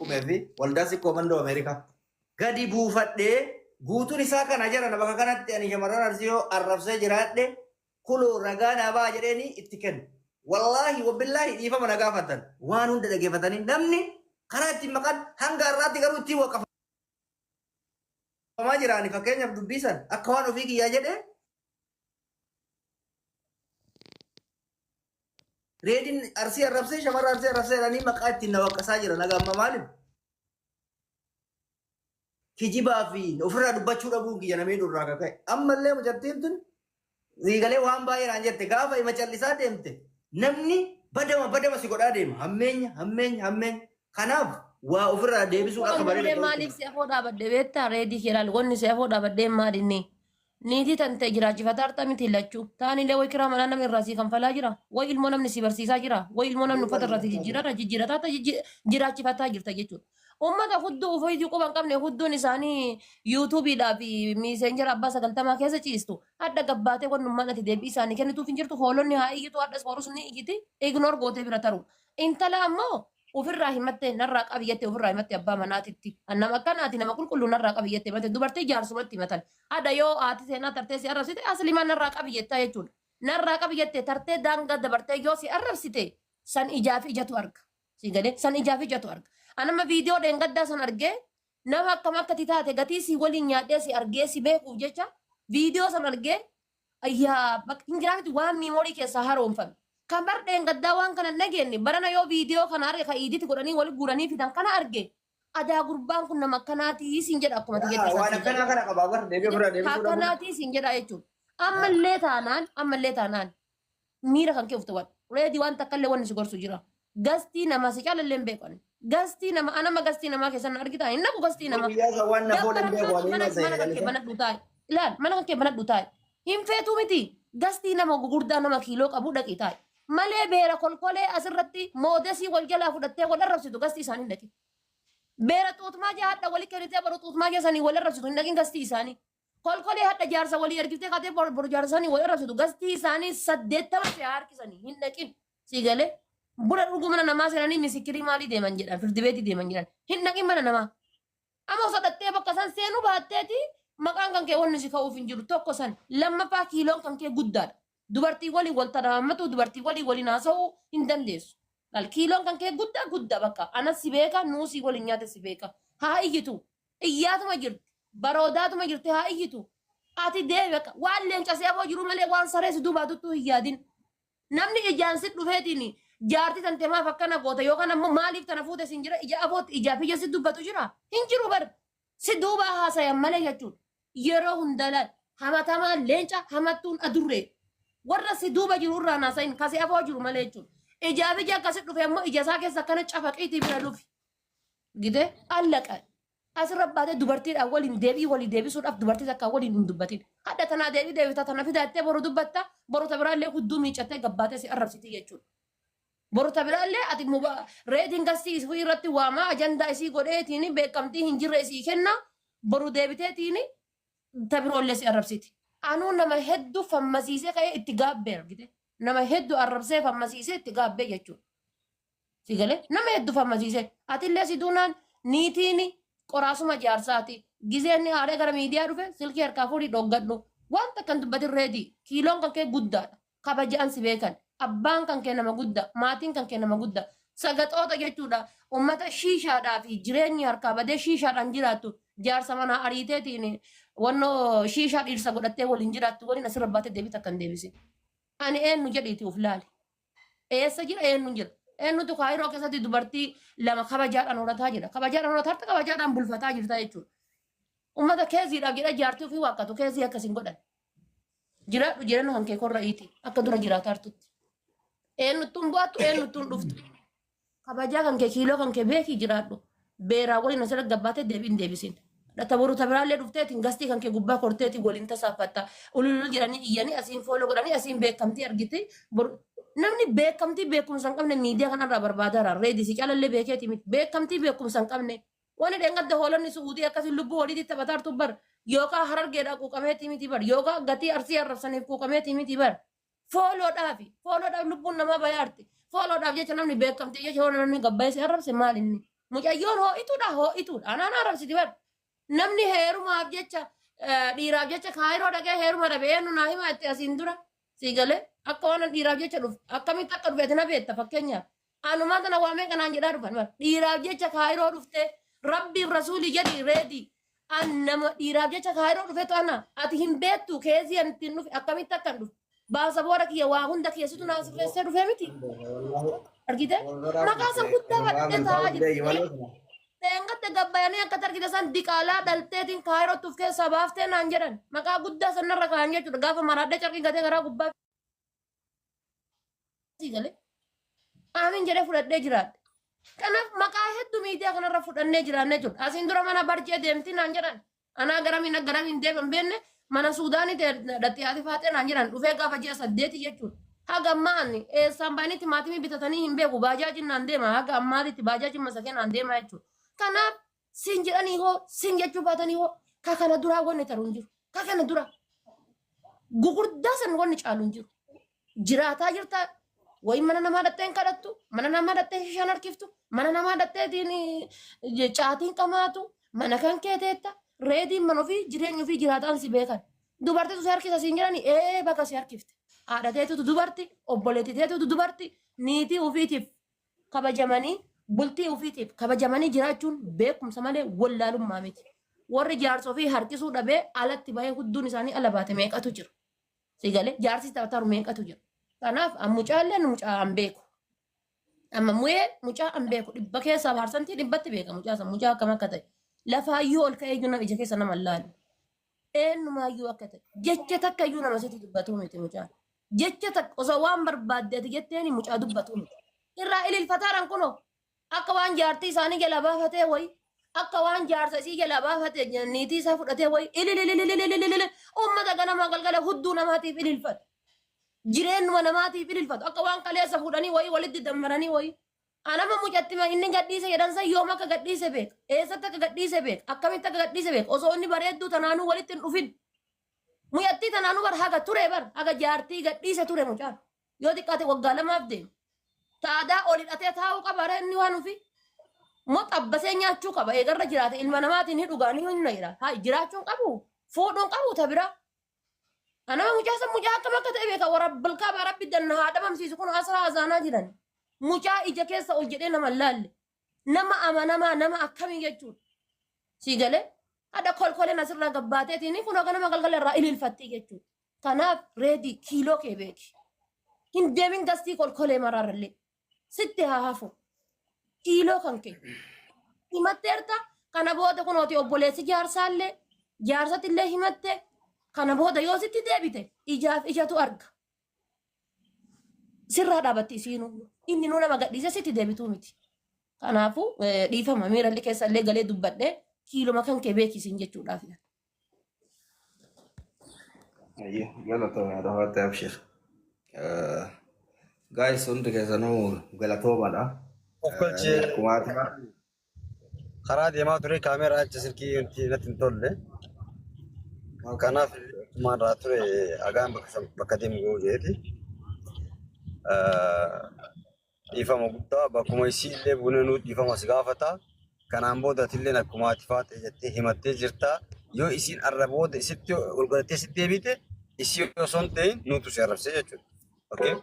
xuqumee fi waldaa sikkoo mandoo Ameerikaa. Gadi buufadhee guutuun isaa kana jira na bakka kanatti ani shamarran arsii yoo arrabsee jiraadhe kuloo ragaa naa baa jedheeni itti kennu. Wallaahi wabbillaahi dhiifama na gaafatan waan hunda dhageeffatanii namni karaa ittiin maqaan hanga har'aatti garuu ittiin waqafamaa jiraani fakkeenyaaf dubbisan akka waan ofii kiyyaa jedhee reediin arsii arrabsee shamarra arsii arrabsee jedhanii maqaa ittiin na waqqasaa jira nagamma maaliif kijibaa fi ofirraa dubbachuu dhabuun kiyya namee durraa kaka'e ammallee mucattiin tun riigalee waan baay'ee naan jette gaafa ima callisaa deemte namni badama si godhaa deema hammeenya kanaaf waa ofirraa deebisuu akka bareedu maaliif si afoo dhaabadde beektaa reedii keeraal wanni si afoo dhaabadde maadinni niitii tante jiraachifataa harta miti lachuu taanillee way kiraa manaa namni irraa si kanfalaa jira way ilmoo namni si barsiisaa jira way ilmoo namni uffata irraa si jijjiirataa jiraachifataa jirta jechuudha. Ummata hudduu uffatii quban qabne hudduun isaanii yuutuubiidhaa fi miiseenjera abbaa 90 keessa ciistu adda gabbaatee wannummaan ati deebii isaanii kennituuf hin jirtu hoolonni haa iyyitu adda ispoorus ni iyyiti ignoor gootee bira taru intala ammoo ofirraa himatte narraa qabiyyette ofirraa himatte abbaa manaatitti nama akkanaati nama qulqulluu narraa qabiyyette himate dubartii jaarsumatti himatan adda yoo haati seenaa tartee si arrabsite aslimaa narraa qabiyyetta jechuudha narraa qabiyyette tartee daangaa dabartee yoo si arrabsite san ijaaf ijatu arga si galee san ijaaf ijatu arga. Anama video denggaddaa san argee nama akkam akkati taate gatii si waliin nyaadhee si argee si beekuuf jecha video san argee ayyaa bakka hin jiraanitti waan miimoorii keessaa haroomfame. Kan bar denggaddaa waan kana nageenye barana yoo video kana arge ka iiditi godhanii wali guuranii fidan kana arge adaa gurbaan kun nama akkanaatii siin jedha akkuma tigeetti. Waan akkanaa kana qabaa bar deebi'ee bira deebi'uu dhabu. Akkanaatii siin jedha jechuudha. Ammallee taanaan miira kan kee ufte waan reedii waan takkallee wanni si gorsu jira. Gastii nama si caalallee hin beekan. Gastii nama anama gastii nama keessan argita hin nabu gastii nama mana kan kee banadhu taa'e hin feetu miti gastii nama gugurdaa nama kiiloo qabu dhaqi taa'e malee beera kolkolee asirratti moodesii wal jalaa fudhattee wal arrabsitu gastii isaanii dhaqi beera xuutmaa jaa hadha walii kennitee baru xuutmaa keessanii wal arrabsitu hin dhaqin gastii isaanii kolkolee hadha jaarsa walii ergiftee kaatee boru jaarsanii wal arrabsitu gastii isaanii 80 fe'aa harkisanii hin dhaqin si galee. Bura dhuguu mana namaa seenanii misikirii maalii deeman jedhan firdibeetii deeman jedhan hin dhaqin mana namaa amma sodattee bakka san seenuu baatteeti maqaan kan kee wanni si ka'uuf hin jiru tokko san lammaffaa kiiloon kan kee guddaadha dubartii waliin wal tadaammatu dubartii waliin haasa'uu hin dandeessu kiiloon kan kee guddaa bakka anas si beeka nuusii waliin nyaate si beeka haa iyyitu iyyaatuma jirti baroodaatuma jirti haa iyyitu ati deebi bakka waan leencasee aboo jiru malee waan saree si duubaatuttuu hin yaadin namni ijaan si dhufeetiin jaartii tante maaf akkana goota yookaan ammoo maaliif tana fuute sin jira ija afooti ija biyya si dubbatu jira hin jiru bar si duuba haasayan malee jechuudha yeroo hundalaan hamatamaan leenca hamattuun adurree warra si duuba jiru irraa naasayin kasi afoo jiru malee jechuudha ija biyya akkasi dhufe ammoo ija isaa keessa akkana cafaqiitii bira dhufi gide allaqa asirra baatee dubartiidhaan waliin deebisuudhaaf dubartii takka waliin hin dubbatin hadda tanaa deebita tana fidaattee boru dubbatta borota biraallee hudduu miicattee gabbaatee si arrabsiti jechuudha. Borota biraallee ati reetiin gastii isii irratti waamaa ajandaa isii godheetiin beekamtii hin jirre isii kenna boru deebiteetiin tabiroollee si arrabsiti. Anuu nama hedduu fammasiisee ka'ee itti gaabbee argite. Nama hedduu arrabsee fammasiisee itti gaabbee jechuudha. Si galee nama hedduu fammasiisee atillee si duunaan niitiin qoraasuma jaarsaati. Gizeenni haadha gara miidiyaa dhufe silkii harkaa fuudhii dhoggadhu. Wanta kan dubbatin reedii kiiloon kan kee guddaadha. Kabajaan si beekan. Abbaan kan kee nama guddaa, maatiin kan kee nama guddaa. Sagaxoota jechuudha. Uummata shiishaadhaa fi jireenyi harkaa badee shiishaadhaan jiraattu. Jaarsa manaa ariiteetiin wannoo shiishaa dhiirsa godhattee waliin jiraattu waliin asirra baatee deebita kan deebise. Ani eenyu jedhiiti uf laali. Eessa jira eenyu jira. Eenyutu kaayiroo keessatti dubartii lama kabajaadhaan horataa jira. Kabajaadhaan horataa harta kabajaadhaan bulfataa jirta jechuudha. Uummata keessiidhaaf jedha jaartii ofii waaqqatu keessii akkasiin godhan. Jiraadhu jireenya kan kee korra'iiti akka dura jiraataa turtutti. Eenyuttuun bu'aattu eenyuttuun dhuftu. Kabajaa kan kee kiiloo kan kee beekii jiraadhu. Beeraa waliin asirra gabbaatee deebiin deebisin. Tabaruu tabiraallee dhufteetiin gastii kan kee gubbaa korteetiin waliin tasaafatta. Ululul jedhanii iyyanii asiin fooloo godhanii asiin beekamtii argite. Namni beekamtii beekumsa hin qabne miidiyaa kanarraa barbaadaara. Reedisi caalallee beekeeti miti. Beekamtii beekumsa hin qabne. Wani dheengadda hoolonni su'uutii akkasiin lubbuu waliitti taphataartu bar. Yookaan harargeedhaa quuqameetii miti bar. Yookaan gatii arsii arrabsaniif quuqameetii miti bar. Fooloodhaaf lubbuun namaa bayaarti. Fooloodhaaf jecha namni beekamtii jecha namni gabbaa'ee si arrabse maalinni. mucayyoon hoo'ituudha anaan arrabsiti bar namni heerumaaf jecha dhiiraaf jecha kaayiroo dhaqee heeruma dhabee nu naa hima itti asiin dura sii galee akka waan dhiiraaf jecha dhufu akkamitti akka dhufeeti na beetta fakkeenyaaf anumaa tana waamee kanaan jedhaa dhufan bar dhiiraaf jecha kaayiroo dhuftee rabbiif rasuulii jedhi reedii an nama dhiiraaf jecha kaayiroo dhufeetu ana ati hin beektu keezii an ittiin dhufe akkamitti akkan dhufe baasa booda kiyya waa hunda keessutu naa sirreessee dhufee miti argite maqaa san guddaa badhee taa'aa jirti teengatte gabbayanii akka targite san diqaalaa dhalteetiin kaayirootuuf keessaa baaftee naan jedhan maqaa guddaa sanarra kaan jechuudha gaafa maraadhee carqii gatee garaa gubbaa galee aamin jedhee fudhadhee jiraadhe kanaaf maqaa hedduu miidiyaa kanarra fudhannee jiraannee jiru asiin dura mana barjee deemti naan jedhan anaa garamiin deeman beenne mana suudaanii dhatti faatee naan jedhan dhufee gaafa ji'a 8 jechuudha haga ammaan eessaan baay'inni timaatimii bitatanii hin beeku baajaajiin naan deema haga ammaatitti baajaajiin masakee naan deema jechuudha kanaaf sin jedhanii hoo sin jechuu baatanii hoo ka kana duraa wanni taru hin jiru ka kana dura gugurdaa san wanni caalu hin jiru jiraataa jirtaa wayi mana namaa dhattee hin kadhattu mana namaa dhattee shishaan harkiftu mana namaa dhattee caatiin qamaatu mana kan keeteetta reediin man ofii jireenya ofii jiraataan si beekan dubartiitu si harkisa siin jedhani bakka si harkifte haadha teetutu dubarti obboleetti teetutu dubarti niitii ofiitiif kabajamanii bultii ofiitiif kabajamanii jiraachuun beekumsa malee wallaalummaa miti warri jaarsa ofii harkisuu dhabee alatti bahee hudduun isaanii ala baate meeqatu jira sigalee jaarsi taataru meeqatu jira kanaaf mucaalleen mucaa an beeku amma mucaa an beeku dhibba keessaa parsantii dhibbatti beeka mucaa san mucaa akkam akka ta'e lafaayyuu ol ka'ee nama ija keessa nama laalu eenyumaayyuu akka ta'e jecha takka iyyuu nama sitti dubbatu miti mucaa jecha takka osoo waan barbaaddeeti jetteeni mucaa dubbatu miti irraa ililfataaran kunoo akka waan jaartii isaanii jala baafatee wayi akka waan jaarsa isii jala baafatee niitii isaa fudhatee wayi ililililililililil uummata ganamaa galgala hudduu namaatiif ililfatu jireenyuma namaatiif ililfatu akka waan kaleessa fuudhanii wayi walitti dammaranii wayi anama mucatti inni gadhiise jedhansa yoom akka gadhiise beeka eessatti akka gadhiise beeka akkamitti akka gadhiise beeka osoo inni bareedduu tanaanuu walitti hin dhufin mucattii tanaanuu bar haga ture bar haga jaartii gadhiise ture mucaan yoo xiqqaate waggaa lamaaf deemu taadaa ol hidhatee taa'uu qaba inni waan ufi moo xabbasee nyaachuu qaba eegarra jiraate ilma namaatiin hidhugaanii hin jira haa jiraachuun qabu fuudhuun qabu ta bira anama mucaa akkam akka ta'e beeka warabbal kaaba rabbi danna haa dhabamsiisu kun asraa azaanaa jiran mucaa ija keessa ol jedhee nama laalle nama amanamaa nama akkamii jechuudha sii galee hada kolkoleen asirraa gabbaateetiin kun hoga nama galgala irraa ililfattee jechuudha kanaaf reedii kiiloo kee beeki hin deemin gastii kolkolee maraarallee sitti haa hafu kiiloo kan kee himatteerta kana booda kunooti obboleessi jaarsaallee jaarsatillee himatte kana booda yoo sitti deebite ijaaf ijatu arga sirraa dhaabatti isiinu inni nu nama gadhiise sitti deebituu miti kanaafuu dhiifama miiralli keessallee galee dubbadhee kiiloma kan kee beekisiin jechuudhaaf galatoomaa dhawaatti abshir guys hundi keessanuu galatoomaadha karaa deemaa ture kaameeraa achi silkii natti hin tolle kanaaf maarraa ture agaan bakka deemu jeeti dhiifama guddaa bakkuma isii illee bunanuu dhiifama si gaafata kanaan boodatillee akkuma ati faate jettee himattee jirta yoo isiin arra booda isitti ol godhattee sitti deebite isii osoo hin ta'in nuutu si arrabsee jechuudha. Okay?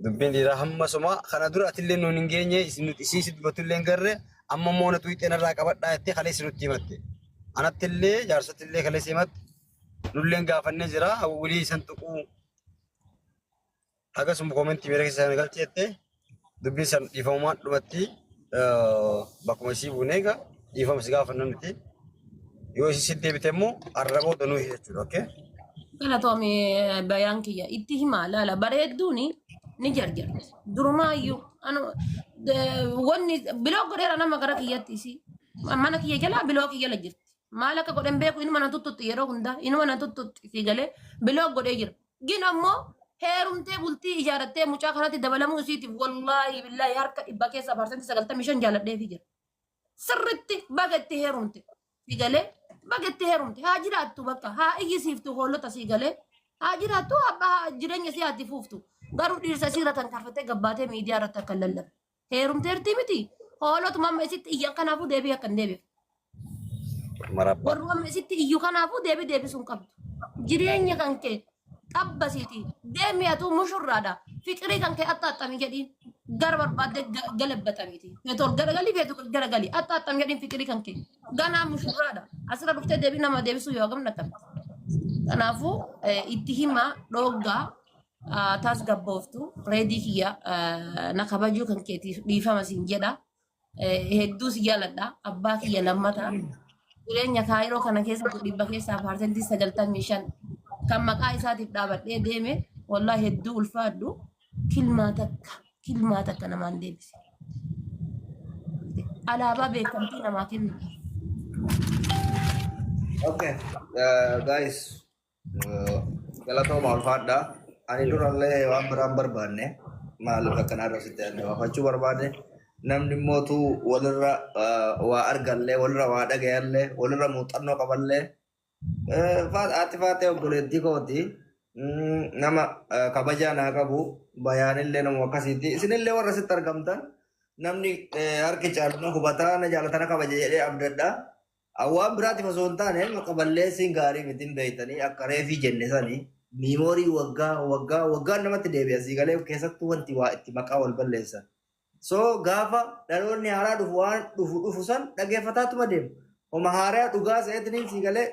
Dubbiin dhiiraa hamma suma kana dura atillee nuun hin geenye isii si dubbatullee hin garre amma immoo na tuyiteen irraa qabadhaa jettee kalee si nutti himatte. Anattillee jaarsattillee kalee si himatte nulleen gaafannee jira hawwilii isan tuquu hagasuma koomentii miira keessa galchee jettee dubbiin san dhiifamumaan dhumatti bakkuma isii buuneega dhiifama si gaafannu nuti yoo isii sitti deebite immoo arra booda nuyi jechuudha. Okay? Galatoome bayaan kiyya itti himaa laala bareedduuni ni jarjarti durumaayyuu wanni biloo godheera nama gara kiyyatti isii mana kiyya jalaa biloo kiyya la jirti maal akka godhen beeku inuma na tuttutti yeroo hundaa inuma na tuttutti si galee biloo godhee jira gin ammoo heerumtee bultii ijaarattee mucaa kanatti dabalamuu isiitiif wallaahi billaahi harka dhibba keessaa parsantii 95 jaaladheefi jira sirritti bagatti heerumte si galee bagatti heerumte haa jiraattu bakka haa iyyisiiftu hoolota si galee haa jiraattu abbaa jireenya si haatti fuuftu garuu dhiirsa siirra tan karfattee gabbaatee miidiyaa irratti akka lallabe heerumteerti miti hoolotuma amma isitti iyyan kanaafuu deebii akka hin deebiif. Marabba. Warri amma isitti iyyu kanaafuu deebisuun qabdu. Jireenya kan kee xabbasiiti deemee atuu mushurraadha. Fiqirii kan kee attaaxxami jedhiin gara barbaadde galabbatamiti. Feetoon garagalii feetu garagalii attaaxxami jedhiin fiqirii kan kee ganaa mushurraadha. Asirra dhuftee deebii nama deebisuu yoo gamna qabdi. Kanaafuu itti himaa dhoggaa tasgabbooftu reedii kiyya na kabajuu kan keetiif dhiifama siin jedha. Hedduu si jaaladha. Abbaa kiyya lammataa. Jireenya kaayiroo kana keessa 100% kan maqaa isaatiif dhaabadhee deeme wallahi hedduu ulfaadhu kilmaa takka namaan deebise. Alaabaa beekamtii namaa kennu. Okay, guys, galatooma ulfaadha. Ani durallee waan biraan barbaanne maaliif akkanaa irratti waafachuu barbaade namni mootu walirra waa argallee walirra waa dhagayallee walirra muuxannoo qaballee ati faatee obboleettii kooti nama kabajaa naa qabu bayaanillee nama akkasiiti isinillee warra sitti argamtan namni harki caaluma hubataa na jaalatana kabaja jedhee abdadha. Awwaan biraatiif osoo hin taane qaballeessiin gaarii mitiin beeytanii akka reefii jenne sanii miimoorii waggaan namatti deebi'a siigalee keessattuu wanti waa itti maqaa wal balleessan. So gaafa dhaloonni haaraa dhufu waan dhufu san dhaggeeffataatuma deemu. Homa haaraa dhugaa seetiniin siigalee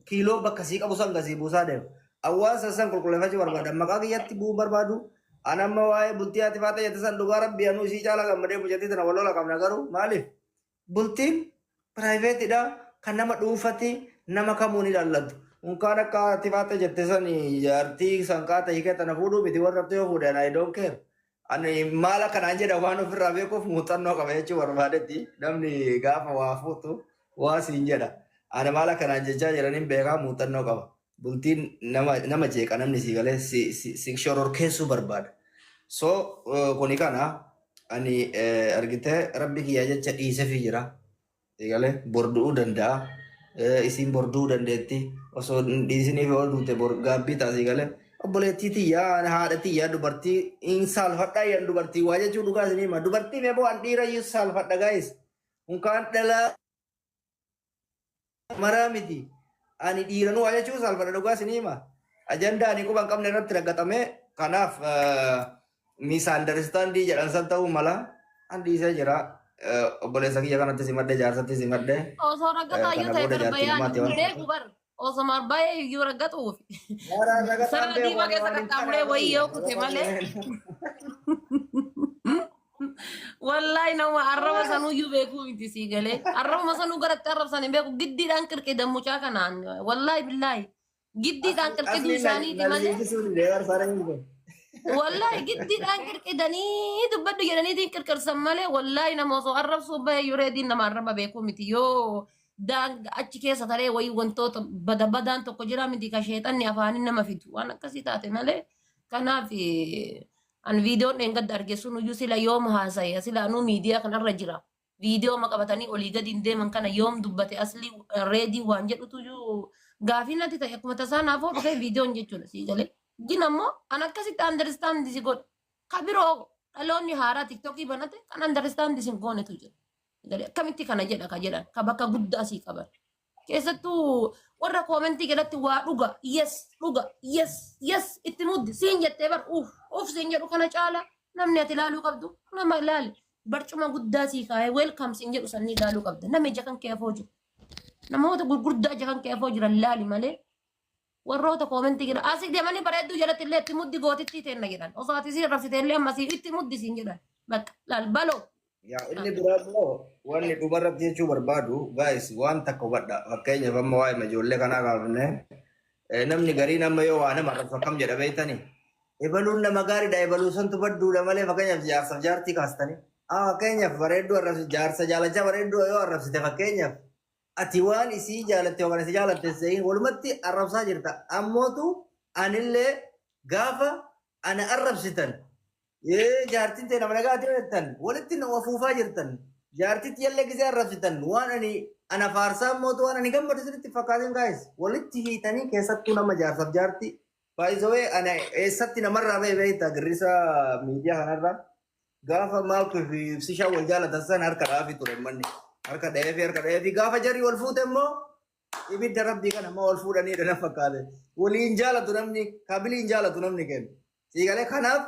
kiiloo bakka sii qabu san gasii buusaa deemu. Awwaan sassan qulqulleeffachuu barbaadan maqaa kiyyatti bu'uu barbaadu. Anamma waa'ee bultii ati faata jette san dhugaa rabbi anuu isii caala gammadee mucatii tana wal lola qabna garuu maaliif? Bultiin piraayiveetidha kan nama dhuunfati nama kamuu ni ilaallatu. Unkaan akka ati faata jette san jaartii sanqaata hiikee tana fuudhuu miti warra yoo fuudhan I don't care. Ani maala kanaan jedha waan ofirraa beekuuf muuxannoo qaba jechuu barbaadetti namni gaafa waa fuutu waa siin jedha. Ani maala kanaan jechaa jiraniin beekaa muuxannoo qaba. Bultiin nama jeeqa namni sii galee si shororkeessuu barbaada. So kuni kana ani argitee rabbi kiyyaa jecha dhiiseefii jira. Sii galee bordu'uu danda'a. Isiin bordu'uu dandeetti. Osoo dhiisiniif ol duute gaabbii ta'a sii galee. Obboleettii tiyyaa haadha tiyyaa dubartii in saalfadhaa yan dubartii waa jechuu dhugaa isin hima. Dubartii mee bo'aan dhiira iyyuu saalfadha gaayis. Unkaan dhalaa maraa miti. Ani dhiiranuu waa jechuu saalfadha dhugaa isin hima. Ajandaa ani quban qabne irratti raggaxame kanaaf miisaandaristandii jedhan san ta'uu mala an dhiisee jira. Obboleessa kiyya kanatti simadde jaarsatti simadde. Osoo raggaxaayyuu ta'e darbayaan beeku bar. Osoo marbaayee iyyuu raggaxuuf. Sarara diimaa keessa qaxxaamuree wayyoo kute malee. Wallahi nama arraba sanuyyuu beekuu miti sii galee. Arrabuma sanuu garatti arrabsan hin beeku giddiidhaan qirqidan mucaa kanaan. Wallahi billaahi. Giddiidhaan qirqiduu isaaniiti malee. Wallahi giddiidhaan qirqidanii dubbaddu jedhaniitiin qirqirsan malee wallahi nama osoo arrabsuu bahee yureediin nama arraba beekuu miti yoo. Achi keessa taree wayii wantoota badaan tokko jira miti ka sheexanni afaanin nama fidu waan akkasii taate malee kanaaf an viidiyoon dheengadda argeessuun iyyuu sila yoom haasa'e sila anuu miidiyaa kanarra jira viidiyoo maqabatanii olii gadi hin deeman kana yoom dubbate asli reedii waan jedhutu iyyuu gaafii natti ta'e akkuma tasaa naafoo dhufee viidiyoon jechuudha sii galee gin ammoo an akkasitti andarstaandi si godha ka biroo dhaloonni haaraa tiktokii banate kan andarstaandi sin goonetu jira. Akkamitti kana jedha ka jedhan ka bakka guddaa sii qaban. Keessattuu warra koomentii jalatti waa dhuga yes itti muddi siin jettee bar siin jedhu kana caala namni ati ilaaluu qabdu nama ilaali barcuma guddaa sii kaa'ee welcome siin jedhu sanni ilaaluu qabda nama ija kan keefoo jiru. Namoota gurguddaa ija kan keefoo jiran ilaali malee warroota koomentii jedhan asii deemanii bareedduu jalatti illee itti muddi gootitti teenna jedhan osoo ati siin rafsitee illee ammasii itti muddi siin jedhan bakka laal baloo. Yaa inni biraa immoo wanni dhumarratti jechuu barbaadu guys waan takka hubadha fakkeenyaaf amma waa'ee ijoollee kanaa kaafne namni garii nama yoo waa nama arrabsu akkam jedha beektanii ebaluun nama gaariidha ebaluu santu badduudha malee fakkeenyaaf jaarsaaf jaartii kaastanii fakkeenyaaf bareedduu arrabsi jaarsa jaalachaa bareedduu yoo arrabsite fakkeenyaaf ati waan isii jaalatte yookaan isii jaalatte seeyin walumatti arrabsaa jirta ammootu anillee gaafa ana arrabsitan jaartiin ta'e nama nagaatti hojjetan walitti nama fuufaa jirtan jaartitti yallee gisee arrabsitan waan ana faarsaa mootu waan ani gammadu isinitti fakkaatin gaayis walitti hiitanii keessattuu nama jaarsaaf jaartii baay'isawee ana eessatti namarraa beeyta girrisa miidiyaa kanarraa gaafa maaltu fi sishaa wal jaalatan san harka dhaafi ture manni. Harka dheefi gaafa jarri wal fuute immoo ibidda rabbii kana amma wal fuudhanii dana fakkaate. Waliin jaalatu namni kaabiliin jaalatu namni kennu. Siigalee kanaaf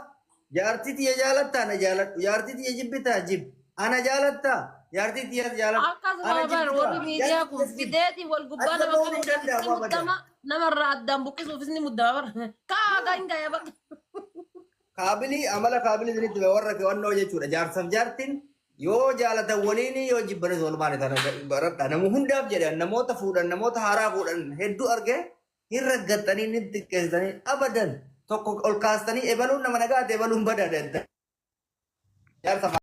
jaartii tiyya jaalattaa na jaaladhu. Jaartii tiyya jibbitaa jibbi. Ana jaalattaa jaartii tiyya jaaladhu. Akkasuma bara warri miidiyaa kun fideeti wal gubbaa nama kana namarraa addaan buqqisuufis ni muddama bara. Kaagaa hin gaya bakka. Kaabilii amala kaabilii sanitti warra kewannoo jechuudha. Jaarsaaf jaartiin yoo jaalatan waliin yoo jibbanis walumaan tana baradha. Namu hundaaf jedhan namoota fuudhan namoota haaraa fuudhan hedduu argee hin raggattanii hin xiqqeessitanii abadan tokko ol kaastanii ebaluun nama nagaate ebaluun badaadha. Jaarsa